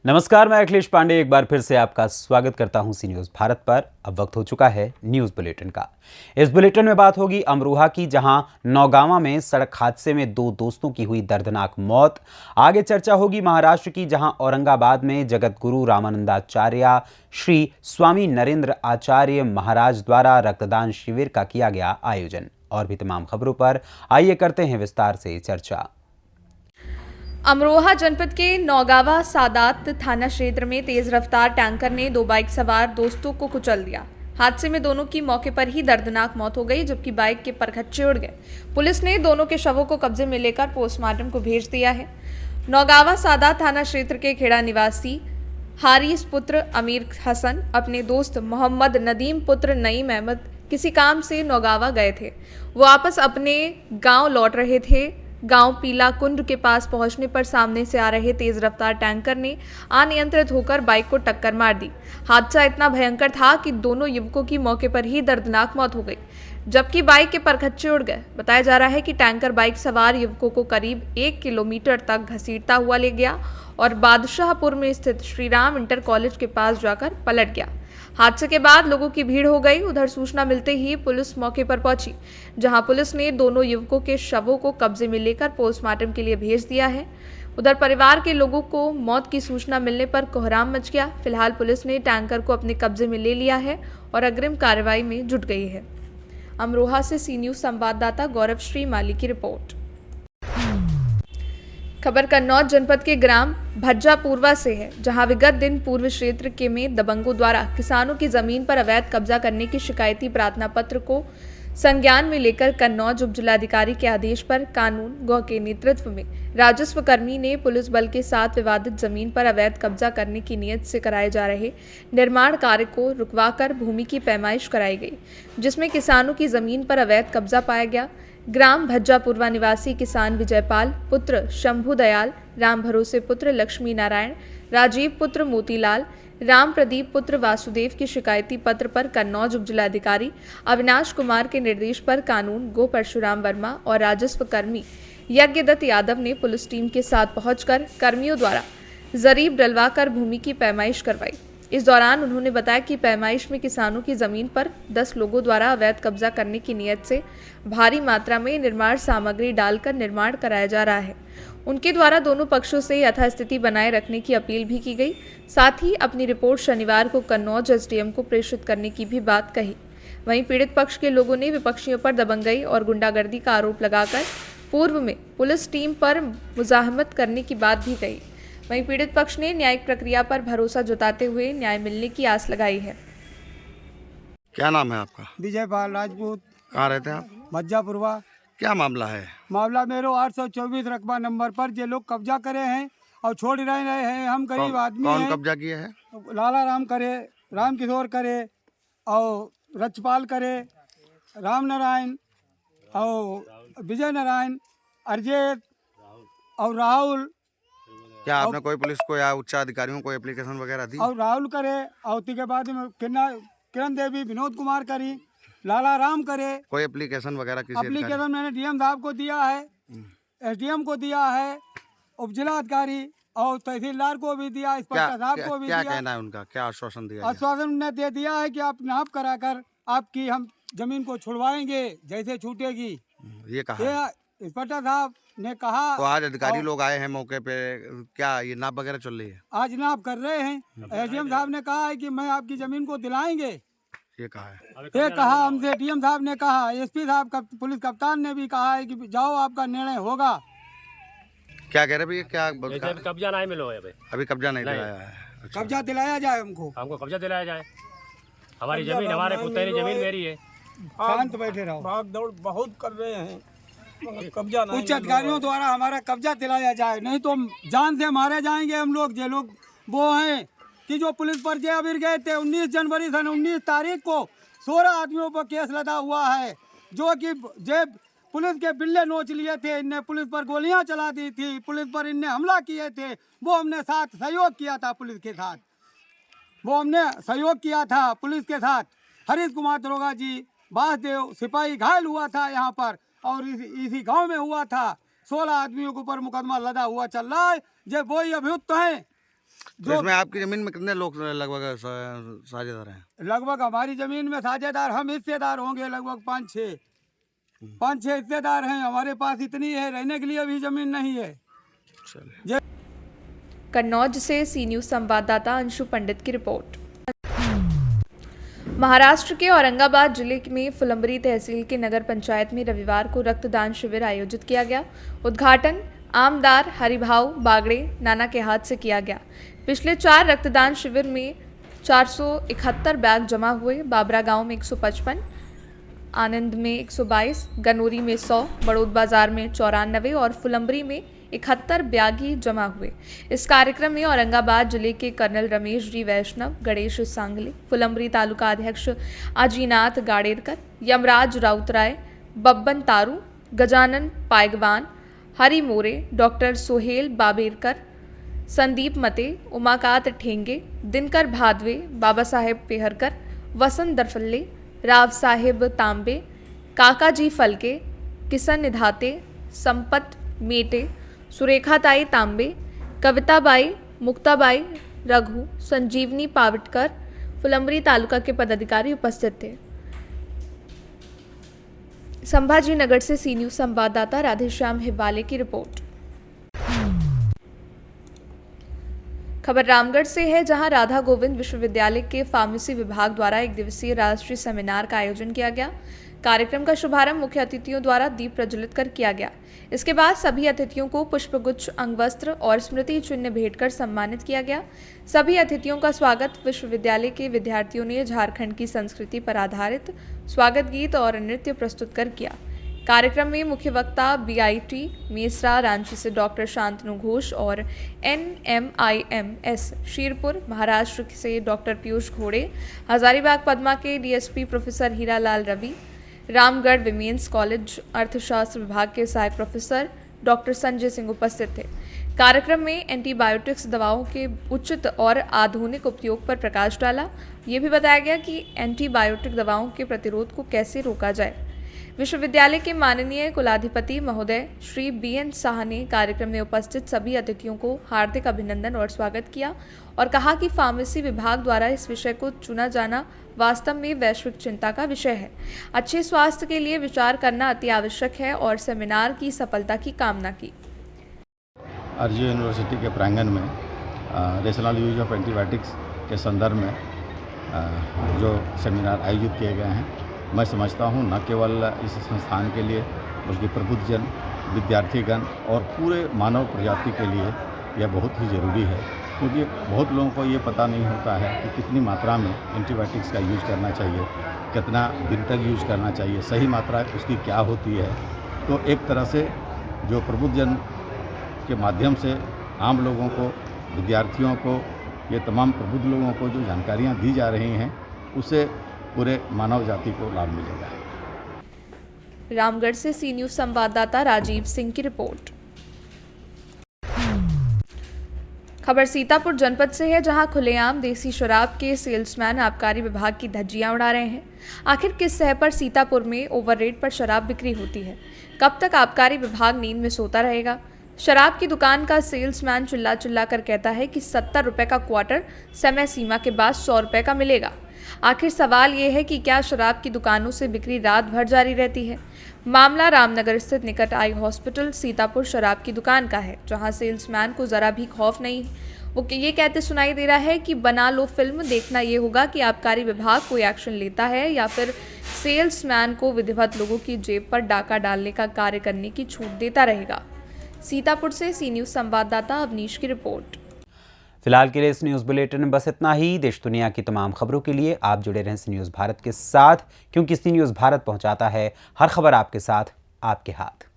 नमस्कार, मैं अखिलेश पांडे एक बार फिर से आपका स्वागत करता हूं सी न्यूज़ भारत पर। अब वक्त हो चुका है न्यूज़ बुलेटिन का। इस बुलेटिन में बात होगी अमरोहा की, जहां नौगांवा में सड़क हादसे में दो दोस्तों की हुई दर्दनाक मौत। आगे चर्चा होगी महाराष्ट्र की, जहां औरंगाबाद में जगत गुरु रामानंदाचार्य श्री स्वामी नरेंद्र आचार्य महाराज द्वारा रक्तदान शिविर का किया गया आयोजन। और भी तमाम खबरों पर आइए करते हैं विस्तार से चर्चा। अमरोहा जनपद के नौगांवा सादात थाना क्षेत्र में तेज रफ्तार टैंकर ने दो बाइक सवार दोस्तों को कुचल दिया। हादसे में दोनों की मौके पर ही दर्दनाक मौत हो गई, जबकि बाइक के परखच्चे उड़ गए। पुलिस ने दोनों के शवों को कब्जे में लेकर पोस्टमार्टम को भेज दिया है। नौगांवा सादात थाना क्षेत्र के खेड़ा निवासी हारिस पुत्र अमीर हसन अपने दोस्त मोहम्मद नदीम पुत्र नईम अहमद किसी काम से नौगांवा गए थे। वो वापस अपने गांव लौट रहे थे। गांव पीला कुंड के पास पहुंचने पर सामने से आ रहे तेज रफ्तार टैंकर ने अनियंत्रित होकर बाइक को टक्कर मार दी। हादसा इतना भयंकर था कि दोनों युवकों की मौके पर ही दर्दनाक मौत हो गई, जबकि बाइक के परखच्चे उड़ गए। बताया जा रहा है कि टैंकर बाइक सवार युवकों को करीब 1 किलोमीटर तक घसीटता हुआ ले गया और बादशाहपुर में स्थित श्रीराम इंटर कॉलेज के पास जाकर पलट गया। हादसे के बाद लोगों की भीड़ हो गई। उधर सूचना मिलते ही पुलिस मौके पर पहुंची, जहां पुलिस ने दोनों युवकों के शवों को कब्जे में लेकर पोस्टमार्टम के लिए भेज दिया है। उधर परिवार के लोगों को मौत की सूचना मिलने पर कोहराम मच गया। फिलहाल पुलिस ने टैंकर को अपने कब्जे में ले लिया है और अग्रिम कार्रवाई में जुट गई है। अमरोहा से सी न्यूज़ संवाददाता गौरव श्री माली की रिपोर्ट। खबर कन्नौज जनपद के ग्राम भज्जापूर्वा से है, जहां विगत दिन पूर्व क्षेत्र के में दबंगों द्वारा किसानों की जमीन पर अवैध कब्जा करने की शिकायती प्रार्थना पत्र को संज्ञान में लेकर कन्नौज उपजिलाधिकारी के आदेश पर कानून गौ के नेतृत्व में राजस्व कर्मी ने पुलिस बल के साथ विवादित जमीन पर अवैध कब्जा करने की नीयत से कराए जा रहे निर्माण कार्य को रुकवाकर भूमि की पैमाइश कराई गई, जिसमें किसानों की जमीन पर अवैध कब्जा पाया गया। ग्राम भज्जापूर्वा निवासी किसान विजयपाल पुत्र शंभु दयाल, राम भरोसे पुत्र लक्ष्मी नारायण, राजीव पुत्र मोतीलाल, राम प्रदीप पुत्र वासुदेव की शिकायती पत्र पर कन्नौज उपजिलाधिकारी अविनाश कुमार के निर्देश पर कानून गो परशुराम वर्मा और राजस्व कर्मी यज्ञदत्त यादव ने पुलिस टीम के साथ पहुंचकर कर्मियों द्वारा जरीब डलवाकर भूमि की पैमाइश करवाई। इस दौरान उन्होंने बताया कि पैमाइश में किसानों की जमीन पर 10 लोगों द्वारा अवैध कब्जा करने की नीयत से भारी मात्रा में निर्माण सामग्री डालकर निर्माण कराया जा रहा है। उनके द्वारा दोनों पक्षों से यथास्थिति बनाए रखने की अपील भी की गई। साथ ही अपनी रिपोर्ट शनिवार को कन्नौज एसडीएम को प्रेषित करने की भी बात कही। वहीं पीड़ित पक्ष के लोगों ने विपक्षियों पर दबंगई और गुंडागर्दी का आरोप लगाकर पूर्व में पुलिस टीम पर मुजाहमत करने की बात भी कही। वहीं पीड़ित पक्ष ने न्यायिक प्रक्रिया पर भरोसा जताते हुए न्याय मिलने की आस लगाई है। क्या नाम है आपका? विजयपाल राजपूत। कहाँ रहते हैं आप? भज्जापूर्वा। क्या मामला है? मामला मेरो 824 रकबा नंबर पर ये लोग कब्जा करे हैं और छोड़ रहे हैं। हम गरीब आदमी कौन हैं। कब्जा किए है? लाला राम करे, राम किशोर करे और रचपाल करे, राम नारायण और विजय नारायण, अरजेत और राहुल। क्या आपने कोई पुलिस को या उच्च अधिकारियों को एप्लीकेशन वगैरह दी? और राहुल करे और उसके बाद में किरण देवी, विनोद कुमार करी, लाला राम करे। कोई एप्लीकेशन वगैरह किसी एप्लीकेशन मैंने डीएम साहब को दिया है, एसडीएम को दिया है, उपजिलाधिकारी और तहसीलदार को भी दिया, इंस्पेक्टर साहब को भी दिया। क्या कहना है उनका? क्या आश्वासन दिया? आश्वासन ने दे दिया है कि आप नाप कराकर आपकी हम जमीन को छुड़वाएंगे जैसे छूटेगी। ये कहा इंस्पेक्टर साहब ने कहा। तो आज अधिकारी लोग आए हैं मौके पे, क्या ये नाप वगैरह चल रही है? आज नाप कर रहे हैं। एसडीएम साहब ने कहा है कि मैं आपकी जमीन को दिलाएंगे, ये कहा है। ये कहा हमसे। डीएम साहब ने कहा, एसपी साहब पुलिस कप्तान ने भी कहा है कि जाओ आपका निर्णय होगा। क्या कह रहे भैया? क्या कब्जा नहीं मिलो है अभी कब्जा नहीं दिलाया है? अच्छा। कब्जा दिलाया जाए हमको कब्जा दिलाया जाए। हमारी जमीन, हमारे पुतरी जमीन मेरी है। शांत बैठे रहो। भाग दौड़ बहुत कर रहे हैं, कब्जा नहीं। उच्च अधिकारियों द्वारा हमारा कब्जा दिलाया जाए, नहीं तो जान से मारे जाएंगे हम लोग। ये लोग वो हैं कि जो पुलिस पर जेल गए थे 19 जनवरी सन 19 तारीख को 16 आदमियों पर केस लगा हुआ है, जो कि जेब पुलिस के बिल्ले नोच लिए थे। इनने पुलिस पर गोलियां चला दी थी, पुलिस पर इनने हमला किए थे। वो हमने साथ सहयोग किया था पुलिस के साथ, वो हमने सहयोग किया था पुलिस के साथ। हरीश कुमार दरोगा जी, वासुदेव सिपाही घायल हुआ था यहाँ पर और इसी गांव में हुआ था। 16 आदमियों के ऊपर मुकदमा लदा हुआ चल रहा है। ये वही अभियुक्त हैं तो इसमें आपकी जमीन में कितने लोग लगभग साझेदार हैं? लगभग हमारी जमीन में साझेदार हम हिस्सेदार होंगे लगभग 5-6 हिस्सेदार हैं। हमारे पास इतनी है, रहने के लिए भी जमीन नहीं है। कन्नौज से सी न्यूज़ संवाददाता अंशु पंडित की रिपोर्ट। महाराष्ट्र के औरंगाबाद जिले में फुलंबरी तहसील के नगर पंचायत में रविवार को रक्तदान शिविर आयोजित किया गया। उद्घाटन आमदार हरिभाव बागड़े नाना के हाथ से किया गया। पिछले 4 रक्तदान शिविर में 471 बैग जमा हुए। बाबरा गांव में 155, आनंद में 122, गनौरी में 100, बड़ौद बाजार में 94 और फुलंबरी में 71 ब्यागी जमा हुए। इस कार्यक्रम में औरंगाबाद जिले के कर्नल रमेश जी वैष्णव, गणेश सांगले, फुलंबरी तालुका अध्यक्ष अजीनाथ गाड़ेरकर, यमराज राउतराय, बब्बन तारू, गजानन पायगवान, हरि मोरे, डॉक्टर सोहेल बाबेरकर, संदीप मते, उमाकांत ठेंगे, दिनकर भादवे, बाबा साहेब पेहरकर, वसंत दरफल्ले, राव साहेब तांबे, काकाजी फलके, किसन निधाते, संपत मेटे, सुरेखाताई तांबे, कविताबाई, मुक्ताबाई, रघु, संजीवनी पावटकर, फुलंबरी तालुका के पदाधिकारी उपस्थित थे। संभाजी नगर से सी न्यूज़ संवाददाता राधेश्याम हिब्बाले की रिपोर्ट। खबर रामगढ़ से है, जहां राधा गोविंद विश्वविद्यालय के फार्मेसी विभाग द्वारा 1 दिवसीय राष्ट्रीय सेमिनार का आयोजन किया गया। कार्यक्रम का शुभारंभ मुख्य अतिथियों द्वारा दीप प्रज्वलित कर किया गया। इसके बाद सभी अतिथियों को पुष्पगुच्छ, अंगवस्त्र और स्मृति चिन्ह भेंट कर सम्मानित किया गया। सभी अतिथियों का स्वागत विश्वविद्यालय के विद्यार्थियों ने झारखंड की संस्कृति पर आधारित स्वागत गीत और नृत्य प्रस्तुत कर किया। कार्यक्रम में मुख्य वक्ता बीआईटी मेसरा रांची से डॉक्टर शांतनु घोष और NMIMS शीरपुर महाराष्ट्र से डॉक्टर पीयूष घोड़े, हजारीबाग पद्मा के DSP professor Hiralal Ravi, Ramgarh women's college अर्थशास्त्र विभाग के सहायक प्रोफेसर डॉक्टर संजय सिंह उपस्थित थे। कार्यक्रम में एंटीबायोटिक्स दवाओं के उचित और आधुनिक उपयोग पर प्रकाश डाला। ये भी बताया गया कि एंटीबायोटिक दवाओं के प्रतिरोध को कैसे रोका जाए। विश्वविद्यालय के माननीय कुलाधिपति महोदय श्री BN साह ने कार्यक्रम में उपस्थित सभी अतिथियों को हार्दिक अभिनंदन और स्वागत किया और कहा कि फार्मेसी विभाग द्वारा इस विषय को चुना जाना वास्तव में वैश्विक चिंता का विषय है। अच्छे स्वास्थ्य के लिए विचार करना अति आवश्यक है और सेमिनार की सफलता की कामना की। RGU यूनिवर्सिटी के प्रांगण में रेशनल यूज ऑफ एंटीबायोटिक्स के संदर्भ में जो सेमिनार आयोजित किए गए हैं, मैं समझता हूँ न केवल इस संस्थान के लिए बल्कि प्रबुद्धजन, विद्यार्थीगण और पूरे मानव प्रजाति के लिए यह बहुत ही ज़रूरी है, क्योंकि बहुत लोगों को ये पता नहीं होता है कि कितनी मात्रा में एंटीबायोटिक्स का यूज़ करना चाहिए, कितना दिन तक यूज़ करना चाहिए, सही मात्रा उसकी क्या होती है। तो एक तरह से जो प्रबुद्धजन के माध्यम से आम लोगों को, विद्यार्थियों को, ये तमाम प्रबुद्ध लोगों को जो जानकारियाँ दी जा रही हैं, उससे पूरे मानव जाति को लाभ मिलेगा। रामगढ़ से सी न्यूज़ संवाददाता राजीव सिंह की रिपोर्ट। खबर सीतापुर जनपद से है, जहां खुलेआम देसी शराब के सेल्समैन आबकारी विभाग की धज्जियां उड़ा रहे हैं। आखिर किस शय पर सीतापुर में ओवर रेट पर शराब बिक्री होती है? कब तक आबकारी विभाग नींद में सोता रहेगा? शराब की दुकान का सेल्समैन चिल्ला चिल्ला कर कहता है कि 70 रुपये का क्वार्टर समय सीमा के बाद 100 रुपये का मिलेगा। आखिर सवाल ये है कि क्या शराब की दुकानों से बिक्री रात भर जारी रहती है? मामला रामनगर स्थित निकट आई हॉस्पिटल सीतापुर शराब की दुकान का है, जहां सेल्समैन को जरा भी खौफ नहीं। वो ये कहते सुनाई दे रहा है कि बना लो फिल्म, देखना ये होगा कि आबकारी विभाग कोई एक्शन लेता है या फिर सेल्समैन को विधिवत लोगों की जेब पर डाका डालने का कार्य करने की छूट देता रहेगा। सीतापुर से सी न्यूज़ संवाददाता अवनीश की रिपोर्ट। फिलहाल के लिए इस न्यूज़ बुलेटिन में बस इतना ही। देश दुनिया की तमाम खबरों के लिए आप जुड़े रहें सी न्यूज़ भारत के साथ, क्योंकि सी न्यूज़ भारत पहुंचाता है हर खबर आपके साथ, आपके हाथ।